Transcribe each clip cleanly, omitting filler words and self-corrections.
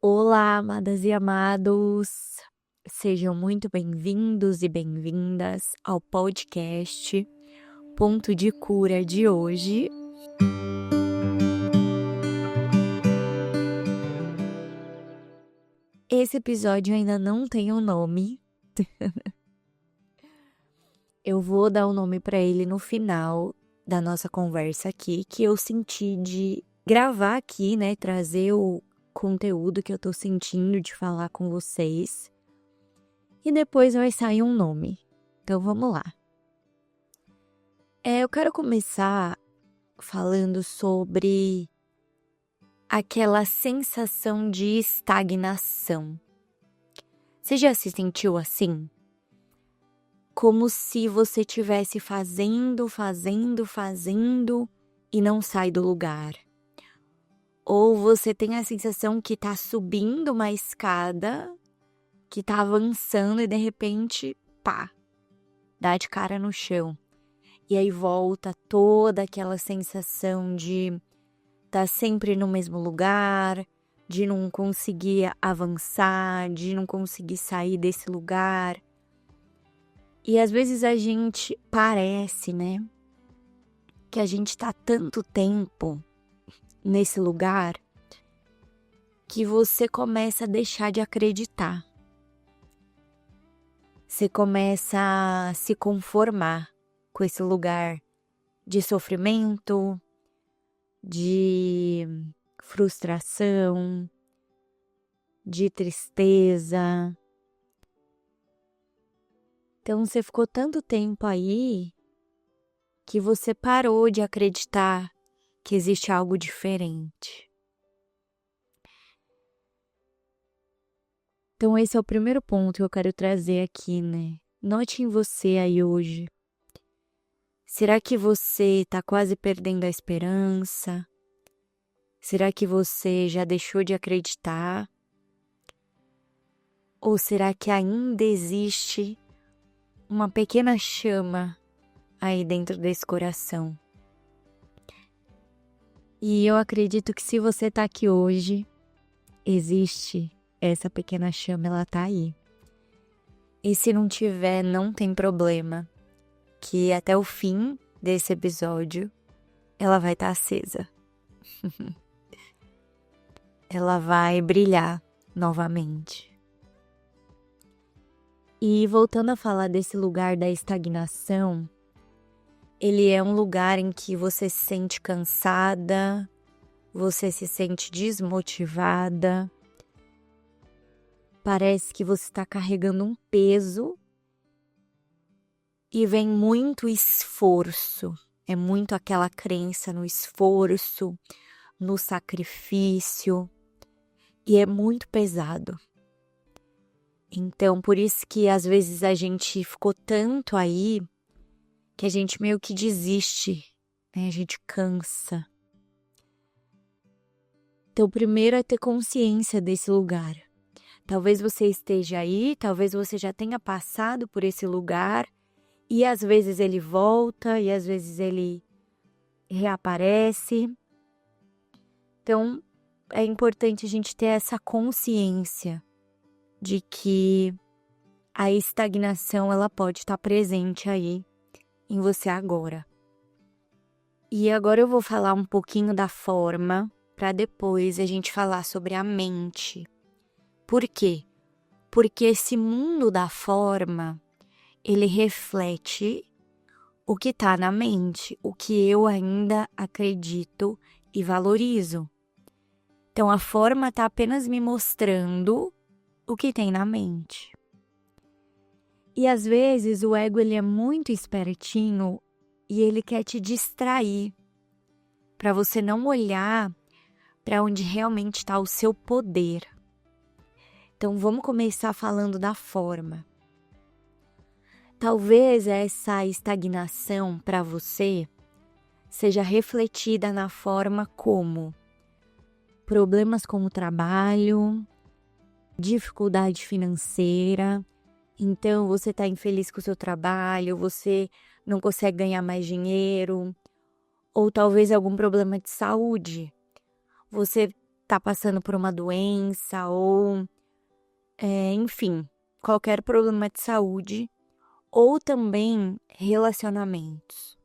Olá, amadas e amados, sejam muito bem-vindos e bem-vindas ao podcast Ponto de Cura de hoje. Esse episódio ainda não tem um nome. Eu vou dar um nome para ele no final da nossa conversa aqui, que eu senti de gravar aqui, né, trazer o conteúdo que eu tô sentindo de falar com vocês. E depois vai sair um nome. Então vamos lá. Eu quero começar falando sobre aquela sensação de estagnação. Você já se sentiu assim? Como se você estivesse fazendo e não sai do lugar. Ou você tem a sensação que tá subindo uma escada, que tá avançando e de repente, pá, dá de cara no chão. E aí volta toda aquela sensação de estar sempre no mesmo lugar, de não conseguir avançar, de não conseguir sair desse lugar. E às vezes a gente parece, né, que a gente tá tanto tempo nesse lugar que você começa a deixar de acreditar. Você começa a se conformar com esse lugar de sofrimento, de frustração, de tristeza. Então você ficou tanto tempo aí que você parou de acreditar que existe algo diferente. Então esse é o primeiro ponto que eu quero trazer aqui, né? Note em você aí hoje. Será que você está quase perdendo a esperança? Será que você já deixou de acreditar? Ou será que ainda existe uma pequena chama aí dentro desse coração? E eu acredito que se você tá aqui hoje, existe essa pequena chama, ela tá aí. E se não tiver, não tem problema, que até o fim desse episódio, ela vai estar acesa. Ela vai brilhar novamente. E voltando a falar desse lugar da estagnação, ele é um lugar em que você se sente cansada, você se sente desmotivada, parece que você está carregando um peso e vem muito esforço, é muito aquela crença no esforço, no sacrifício, e é muito pesado. Então, por isso que às vezes a gente ficou tanto aí que a gente meio que desiste, né? A gente cansa. Então, primeiro é ter consciência desse lugar. Talvez você esteja aí, talvez você já tenha passado por esse lugar e às vezes ele volta e às vezes ele reaparece. Então, é importante a gente ter essa consciência de que a estagnação ela pode estar presente aí em você agora. E agora eu vou falar um pouquinho da forma para depois a gente falar sobre a mente. Por quê? Porque esse mundo da forma, ele reflete o que está na mente, o que eu ainda acredito e valorizo. Então a forma está apenas me mostrando o que tem na mente. E às vezes o ego ele é muito espertinho e ele quer te distrair para você não olhar para onde realmente está o seu poder. Então vamos começar falando da forma. Talvez essa estagnação para você seja refletida na forma como problemas com o trabalho, dificuldade financeira. Então você está infeliz com o seu trabalho, você não consegue ganhar mais dinheiro, ou talvez algum problema de saúde. Você está passando por uma doença ou, enfim, qualquer problema de saúde ou também relacionamentos.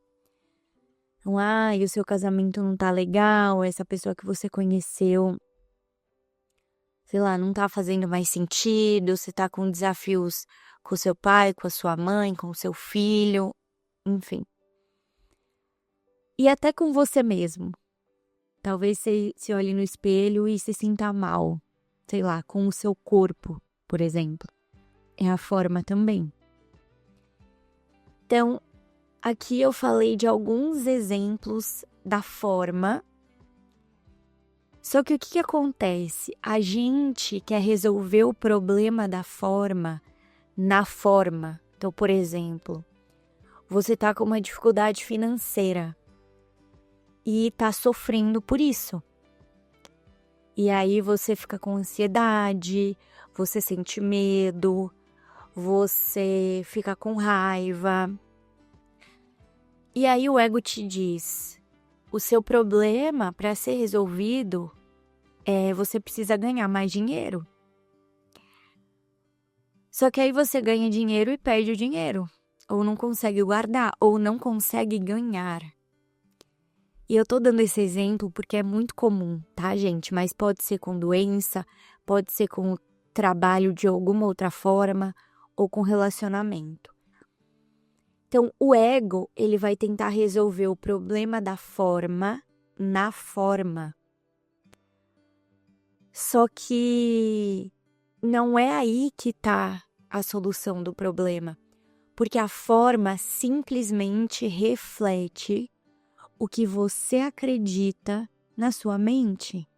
Então, e o seu casamento não tá legal, essa pessoa que você conheceu, sei lá, não tá fazendo mais sentido, você tá com desafios com seu pai, com a sua mãe, com o seu filho, enfim. E até com você mesmo. Talvez você se olhe no espelho e se sinta mal, sei lá, com o seu corpo, por exemplo. É a forma também. Então, aqui eu falei de alguns exemplos da forma. Só que o que acontece? A gente quer resolver o problema da forma na forma. Então, por exemplo, você tá com uma dificuldade financeira e tá sofrendo por isso. E aí você fica com ansiedade, você sente medo, você fica com raiva. E aí o ego te diz: o seu problema, para ser resolvido, você precisa ganhar mais dinheiro. Só que aí você ganha dinheiro e perde o dinheiro, ou não consegue guardar, ou não consegue ganhar. E eu tô dando esse exemplo porque é muito comum, tá, gente? Mas pode ser com doença, pode ser com o trabalho de alguma outra forma, ou com relacionamento. Então, o ego, ele vai tentar resolver o problema da forma na forma. Só que não é aí que tá a solução do problema, porque a forma simplesmente reflete o que você acredita na sua mente.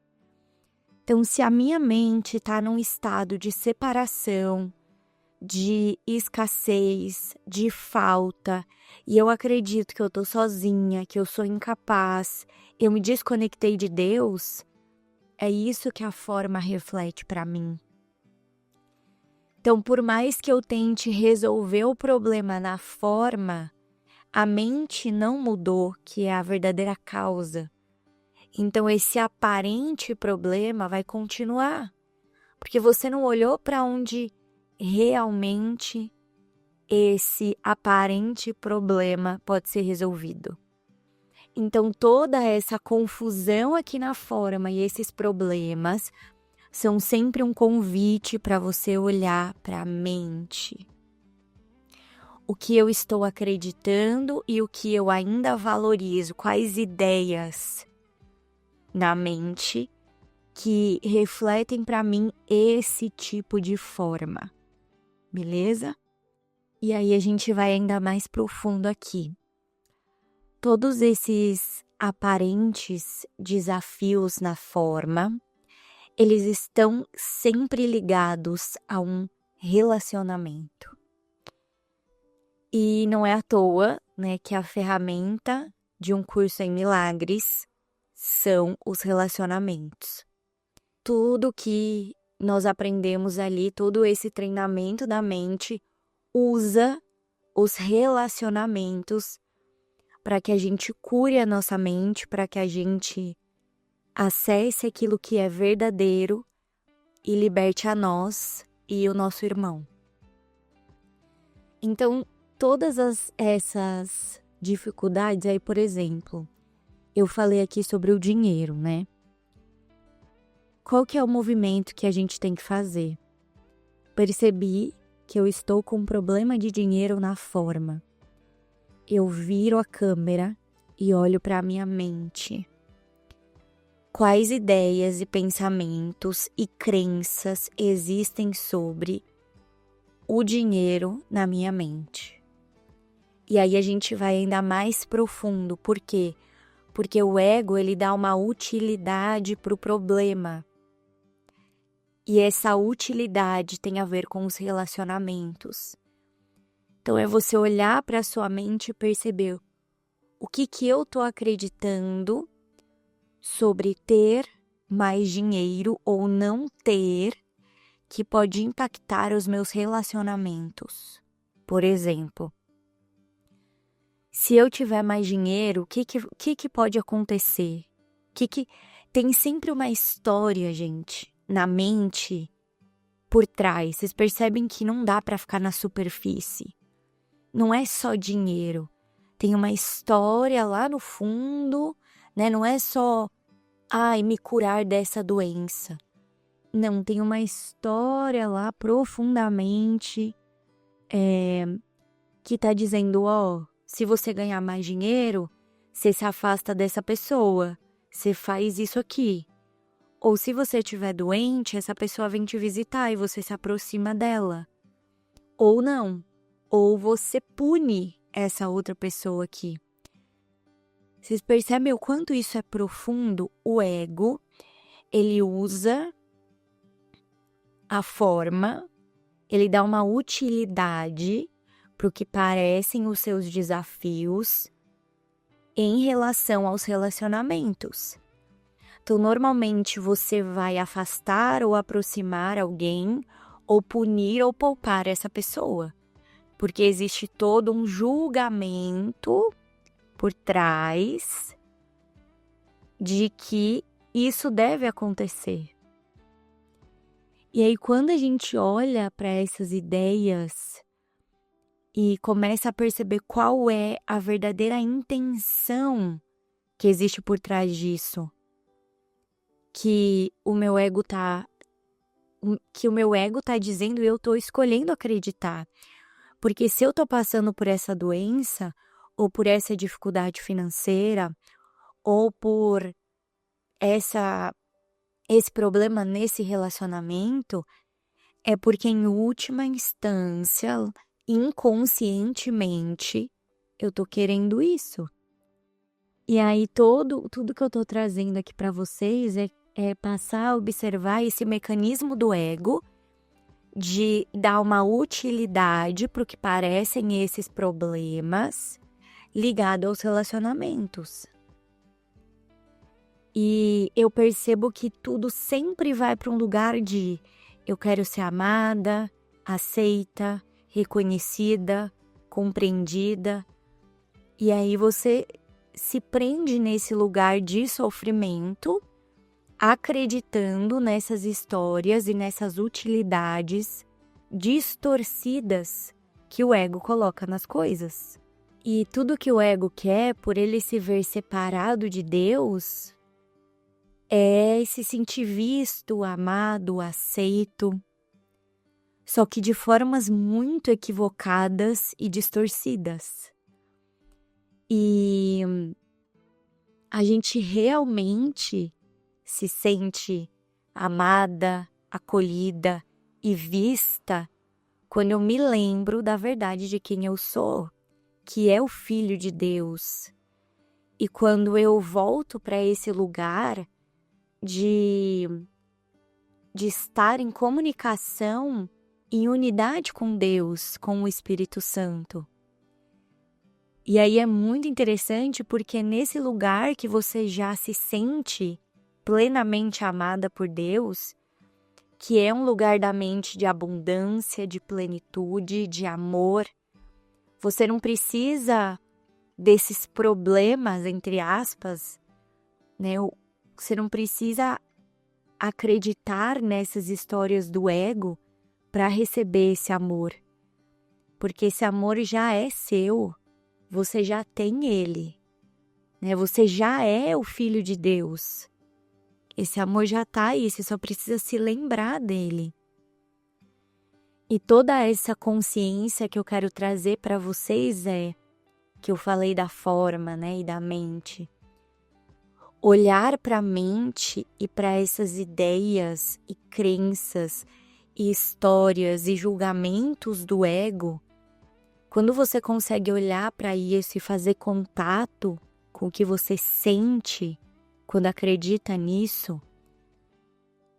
Então, se a minha mente está num estado de separação, de escassez, de falta, e eu acredito que eu tô sozinha, que eu sou incapaz, eu me desconectei de Deus, é isso que a forma reflete para mim. Então, por mais que eu tente resolver o problema na forma, a mente não mudou, que é a verdadeira causa. Então, esse aparente problema vai continuar, porque você não olhou para onde realmente esse aparente problema pode ser resolvido. Então, toda essa confusão aqui na forma e esses problemas são sempre um convite para você olhar para a mente. O que eu estou acreditando e o que eu ainda valorizo, quais ideias na mente que refletem para mim esse tipo de forma, beleza? E aí a gente vai ainda mais profundo aqui. Todos esses aparentes desafios na forma, eles estão sempre ligados a um relacionamento. E não é à toa, né, que a ferramenta de um curso em milagres são os relacionamentos. Tudo que nós aprendemos ali, todo esse treinamento da mente, usa os relacionamentos para que a gente cure a nossa mente, para que a gente acesse aquilo que é verdadeiro e liberte a nós e o nosso irmão. Então, todas essas dificuldades aí, por exemplo, eu falei aqui sobre o dinheiro, né? Qual que é o movimento que a gente tem que fazer? Percebi que eu estou com um problema de dinheiro na forma. Eu viro a câmera e olho para a minha mente. Quais ideias e pensamentos e crenças existem sobre o dinheiro na minha mente? E aí a gente vai ainda mais profundo. Por quê? Porque o ego, ele dá uma utilidade para o problema. E essa utilidade tem a ver com os relacionamentos. Então é você olhar para a sua mente e perceber o que eu estou acreditando sobre ter mais dinheiro ou não ter, que pode impactar os meus relacionamentos. Por exemplo, se eu tiver mais dinheiro, o que pode acontecer? tem sempre uma história, gente, na mente por trás. Vocês percebem que não dá para ficar na superfície. Não é só dinheiro. Tem uma história lá no fundo, né? Não é só, me curar dessa doença. Não, tem uma história lá profundamente que tá dizendo, se você ganhar mais dinheiro, você se afasta dessa pessoa, você faz isso aqui. Ou se você estiver doente, essa pessoa vem te visitar e você se aproxima dela. Ou não. Ou você pune essa outra pessoa aqui. Vocês percebem o quanto isso é profundo? O ego, ele usa a forma, ele dá uma utilidade para o que parecem os seus desafios em relação aos relacionamentos. Então, normalmente você vai afastar ou aproximar alguém, ou punir ou poupar essa pessoa. Porque existe todo um julgamento por trás de que isso deve acontecer. E aí, quando a gente olha para essas ideias e começa a perceber qual é a verdadeira intenção que existe por trás disso, que o meu ego tá dizendo e eu tô escolhendo acreditar. Porque se eu tô passando por essa doença, ou por essa dificuldade financeira, ou por esse problema nesse relacionamento, é porque em última instância, inconscientemente, eu tô querendo isso. E aí tudo que eu tô trazendo aqui para vocês é passar a observar esse mecanismo do ego de dar uma utilidade para o que parecem esses problemas ligado aos relacionamentos. E eu percebo que tudo sempre vai para um lugar de eu quero ser amada, aceita, reconhecida, compreendida. E aí você se prende nesse lugar de sofrimento, acreditando nessas histórias e nessas utilidades distorcidas que o ego coloca nas coisas. E tudo que o ego quer, por ele se ver separado de Deus, é se sentir visto, amado, aceito, só que de formas muito equivocadas e distorcidas. E a gente realmente se sente amada, acolhida e vista quando eu me lembro da verdade de quem eu sou, que é o Filho de Deus. E quando eu volto para esse lugar de estar em comunicação, em unidade com Deus, com o Espírito Santo. E aí é muito interessante porque é nesse lugar que você já se sente plenamente amada por Deus, que é um lugar da mente de abundância, de plenitude, de amor. Você não precisa desses problemas, entre aspas, né? Você não precisa acreditar nessas histórias do ego para receber esse amor. Porque esse amor já é seu, você já tem ele, né? Você já é o Filho de Deus. Esse amor já está aí, você só precisa se lembrar dele. E toda essa consciência que eu quero trazer para vocês que eu falei da forma, né, e da mente. Olhar para a mente e para essas ideias e crenças e histórias e julgamentos do ego, quando você consegue olhar para isso e fazer contato com o que você sente quando acredita nisso,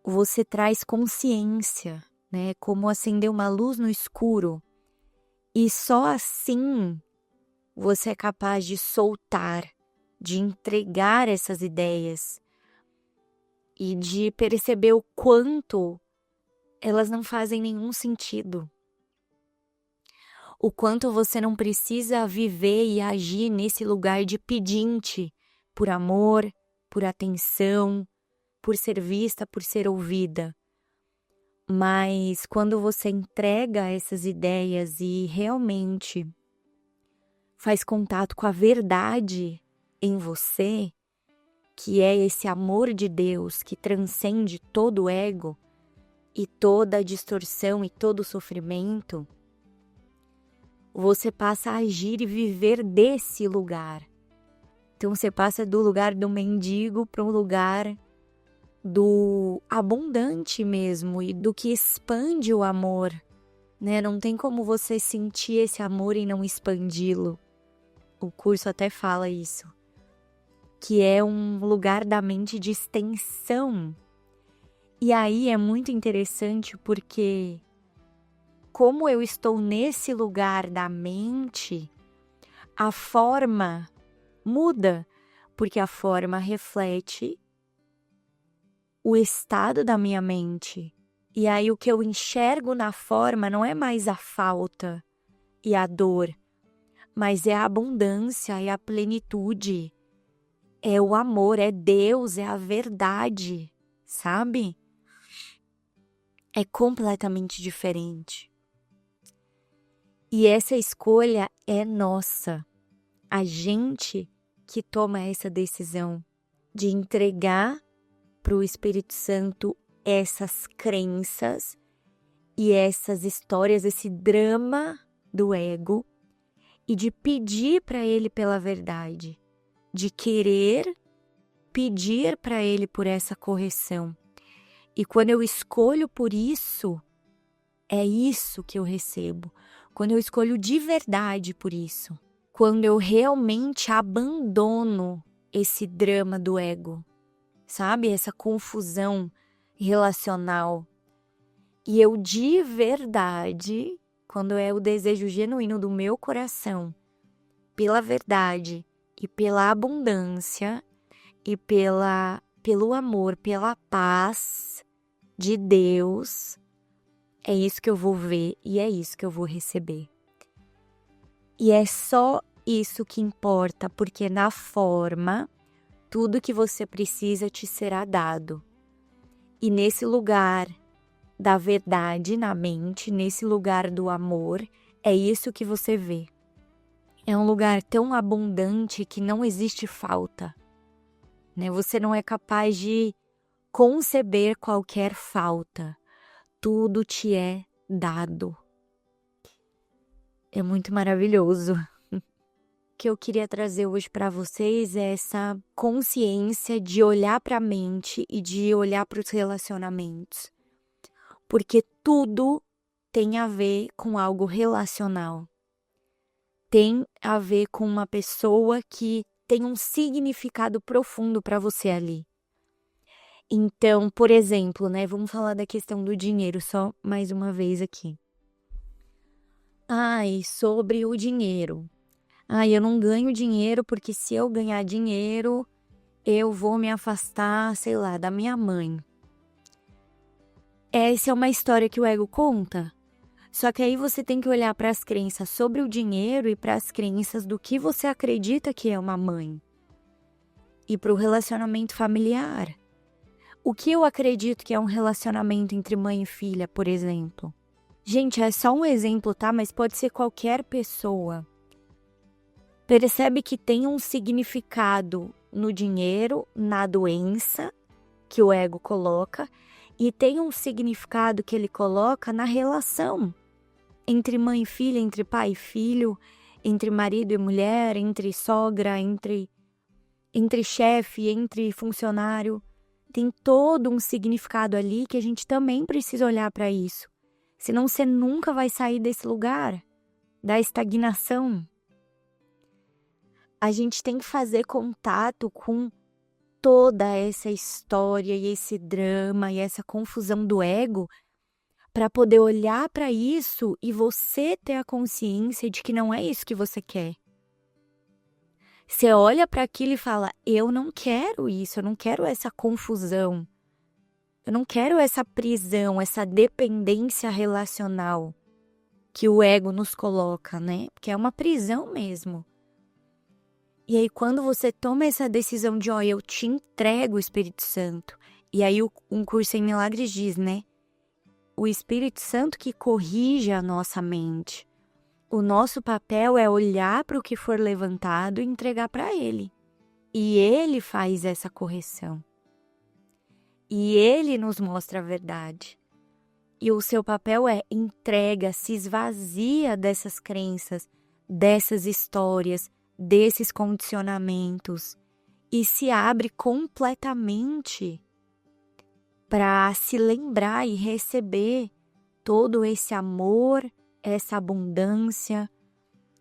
você traz consciência, né? Como acender uma luz no escuro. E só assim você é capaz de soltar, de entregar essas ideias e de perceber o quanto elas não fazem nenhum sentido. O quanto você não precisa viver e agir nesse lugar de pedinte por amor, por atenção, por ser vista, por ser ouvida. Mas quando você entrega essas ideias e realmente faz contato com a verdade em você, que é esse amor de Deus que transcende todo o ego e toda a distorção e todo o sofrimento, você passa a agir e viver desse lugar. Então você passa do lugar do mendigo para um lugar do abundante mesmo e do que expande o amor, né? Não tem como você sentir esse amor e não expandi-lo. O curso até fala isso, que é um lugar da mente de extensão. E aí é muito interessante porque como eu estou nesse lugar da mente, a forma muda, porque a forma reflete o estado da minha mente. E aí o que eu enxergo na forma não é mais a falta e a dor, mas é a abundância, é a plenitude, é o amor, é Deus, é a verdade, sabe? É completamente diferente. E essa escolha é nossa. A gente que toma essa decisão de entregar para o Espírito Santo essas crenças e essas histórias, esse drama do ego, e de pedir para ele pela verdade, de querer pedir para ele por essa correção. E quando eu escolho por isso, é isso que eu recebo. Quando eu escolho de verdade por isso, quando eu realmente abandono esse drama do ego, sabe? Essa confusão relacional. E eu de verdade, quando é o desejo genuíno do meu coração, pela verdade e pela abundância e pelo amor, pela paz de Deus, é isso que eu vou ver e é isso que eu vou receber. E é só isso que importa, porque na forma, tudo que você precisa te será dado. E nesse lugar da verdade na mente, nesse lugar do amor, é isso que você vê. É um lugar tão abundante que não existe falta, né? Você não é capaz de conceber qualquer falta. Tudo te é dado. É muito maravilhoso. O que eu queria trazer hoje para vocês é essa consciência de olhar para a mente e de olhar para os relacionamentos. Porque tudo tem a ver com algo relacional. Tem a ver com uma pessoa que tem um significado profundo para você ali. Então, por exemplo, né, vamos falar da questão do dinheiro só mais uma vez aqui. Sobre o dinheiro. Eu não ganho dinheiro porque se eu ganhar dinheiro, eu vou me afastar, sei lá, da minha mãe. Essa é uma história que o ego conta. Só que aí você tem que olhar para as crenças sobre o dinheiro e para as crenças do que você acredita que é uma mãe. E para o relacionamento familiar. O que eu acredito que é um relacionamento entre mãe e filha, por exemplo? Gente, é só um exemplo, tá? Mas pode ser qualquer pessoa. Percebe que tem um significado no dinheiro, na doença que o ego coloca, e tem um significado que ele coloca na relação entre mãe e filha, entre pai e filho, entre marido e mulher, entre sogra, entre chefe, entre funcionário. Tem todo um significado ali que a gente também precisa olhar para isso. Senão você nunca vai sair desse lugar, da estagnação. A gente tem que fazer contato com toda essa história e esse drama e essa confusão do ego para poder olhar para isso e você ter a consciência de que não é isso que você quer. Você olha para aquilo e fala, eu não quero isso, eu não quero essa confusão. Eu não quero essa prisão, essa dependência relacional que o ego nos coloca, né? Porque é uma prisão mesmo. E aí quando você toma essa decisão de, eu te entrego o Espírito Santo, E aí um curso em milagres diz, né? O Espírito Santo que corrige a nossa mente. O nosso papel é olhar para o que for levantado e entregar para Ele. E Ele faz essa correção. E Ele nos mostra a verdade. E o seu papel é entrega, se esvazia dessas crenças, dessas histórias, desses condicionamentos e se abre completamente para se lembrar e receber todo esse amor, essa abundância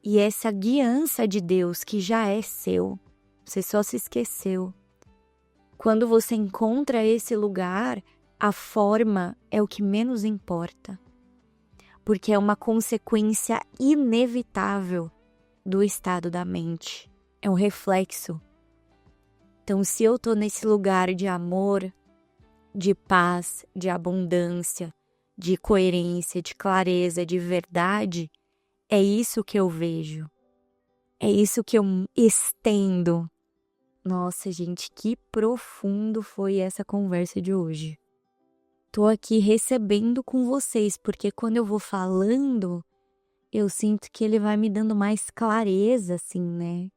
e essa guiança de Deus que já é seu. Você só se esqueceu. Quando você encontra esse lugar, a forma é o que menos importa, porque é uma consequência inevitável do estado da mente. É um reflexo. Então, se eu tô nesse lugar de amor, de paz, de abundância, de coerência, de clareza, de verdade, é isso que eu vejo. É isso que eu estendo. Nossa, gente, que profundo foi essa conversa de hoje. Tô aqui recebendo com vocês, porque quando eu vou falando, eu sinto que ele vai me dando mais clareza, assim, né?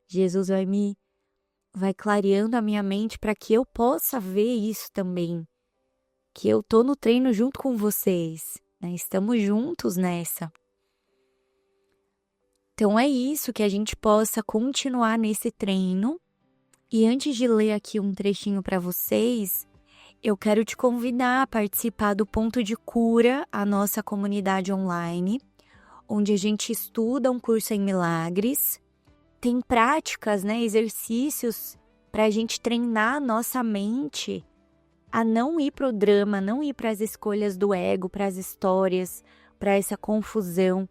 Jesus vai clareando a minha mente para que eu possa ver isso também. Que eu tô no treino junto com vocês, né? Estamos juntos nessa. Então é isso, que a gente possa continuar nesse treino. E antes de ler aqui um trechinho para vocês, eu quero te convidar a participar do Ponto de Cura, a nossa comunidade online, onde a gente estuda um curso em milagres, tem práticas, né, exercícios para a gente treinar a nossa mente a não ir para o drama, não ir para as escolhas do ego, para as histórias, para essa confusão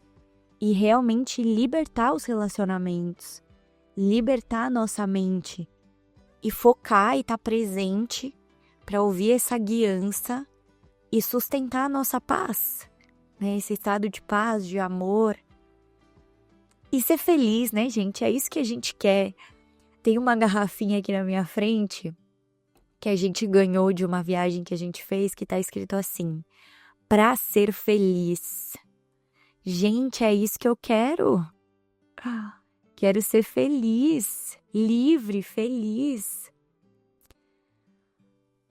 e realmente libertar os relacionamentos, libertar a nossa mente e focar e estar presente para ouvir essa guiança e sustentar a nossa paz, né? Esse estado de paz, de amor. E ser feliz, né, gente? É isso que a gente quer. Tem uma garrafinha aqui na minha frente que a gente ganhou de uma viagem que a gente fez, que tá escrito assim: pra ser feliz. Gente, é isso que eu quero. Quero ser feliz, livre, feliz.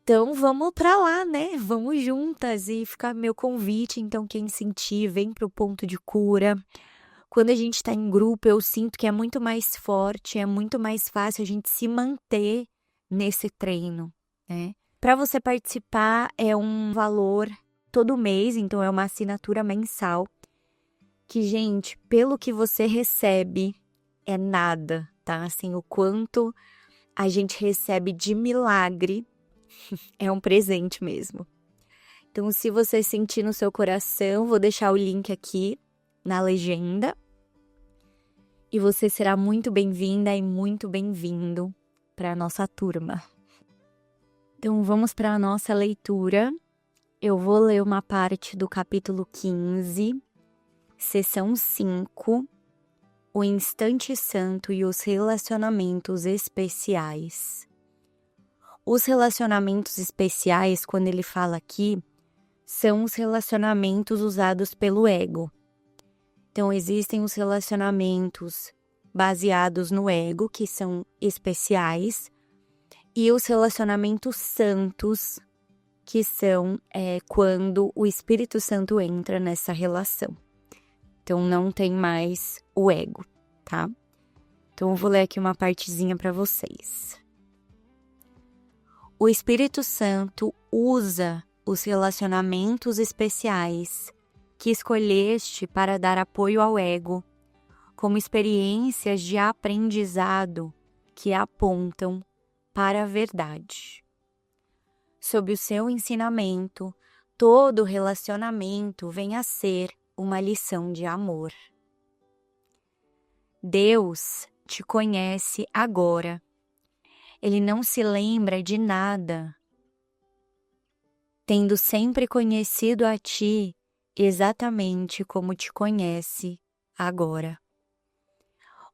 Então vamos pra lá, né? Vamos juntas e ficar meu convite. Então quem sentir, vem pro Ponto de Cura. Quando a gente tá em grupo, eu sinto que é muito mais forte, é muito mais fácil a gente se manter nesse treino, né? Para você participar é um valor todo mês, então é uma assinatura mensal. Que, gente, pelo que você recebe, é nada, tá? Assim, o quanto a gente recebe de milagre é um presente mesmo. Então, se você sentir no seu coração, vou deixar o link aqui na legenda. E você será muito bem-vinda e muito bem-vindo para a nossa turma. Então, vamos para a nossa leitura. Eu vou ler uma parte do capítulo 15, seção 5, o instante santo e os relacionamentos especiais. Os relacionamentos especiais, quando ele fala aqui, são os relacionamentos usados pelo ego. Então, existem os relacionamentos baseados no ego, que são especiais, e os relacionamentos santos, que são quando o Espírito Santo entra nessa relação. Então, não tem mais o ego, tá? Então, eu vou ler aqui uma partezinha para vocês. O Espírito Santo usa os relacionamentos especiais que escolheste para dar apoio ao ego, como experiências de aprendizado que apontam para a verdade. Sob o seu ensinamento, todo relacionamento vem a ser uma lição de amor. Deus te conhece agora. Ele não se lembra de nada, tendo sempre conhecido a ti exatamente como te conhece agora.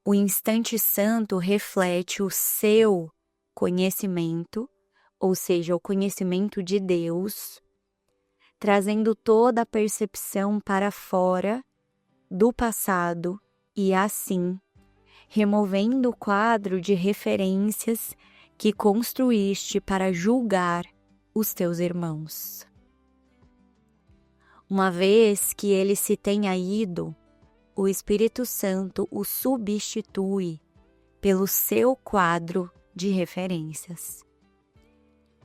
O instante santo reflete o seu conhecimento, ou seja, o conhecimento de Deus, trazendo toda a percepção para fora do passado e assim removendo o quadro de referências que construíste para julgar os teus irmãos. Uma vez que ele se tenha ido, o Espírito Santo o substitui pelo seu quadro de referências.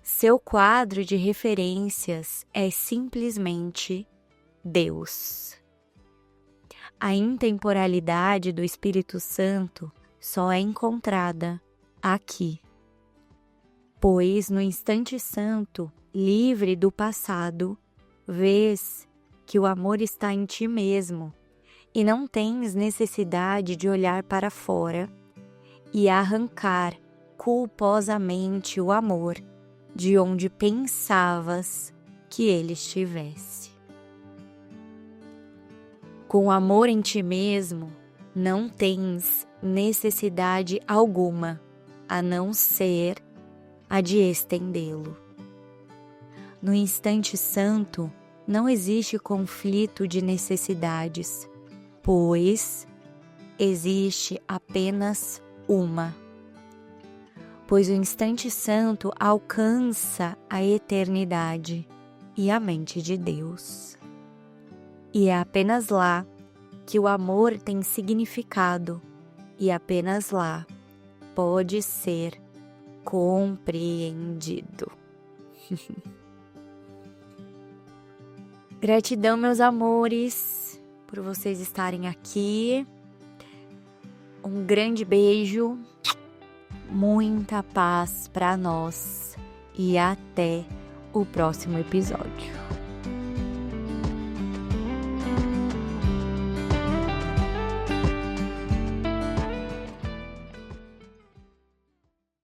Seu quadro de referências é simplesmente Deus. A intemporalidade do Espírito Santo só é encontrada aqui, pois no instante santo, livre do passado, vês que o amor está em ti mesmo e não tens necessidade de olhar para fora e arrancar culposamente o amor de onde pensavas que ele estivesse. Com o amor em ti mesmo, não tens necessidade alguma, a não ser a de estendê-lo. No instante santo, não existe conflito de necessidades, pois existe apenas uma. Pois o instante santo alcança a eternidade e a mente de Deus. E é apenas lá que o amor tem significado e apenas lá pode ser compreendido. Gratidão, meus amores, por vocês estarem aqui. Um grande beijo, muita paz para nós e até o próximo episódio.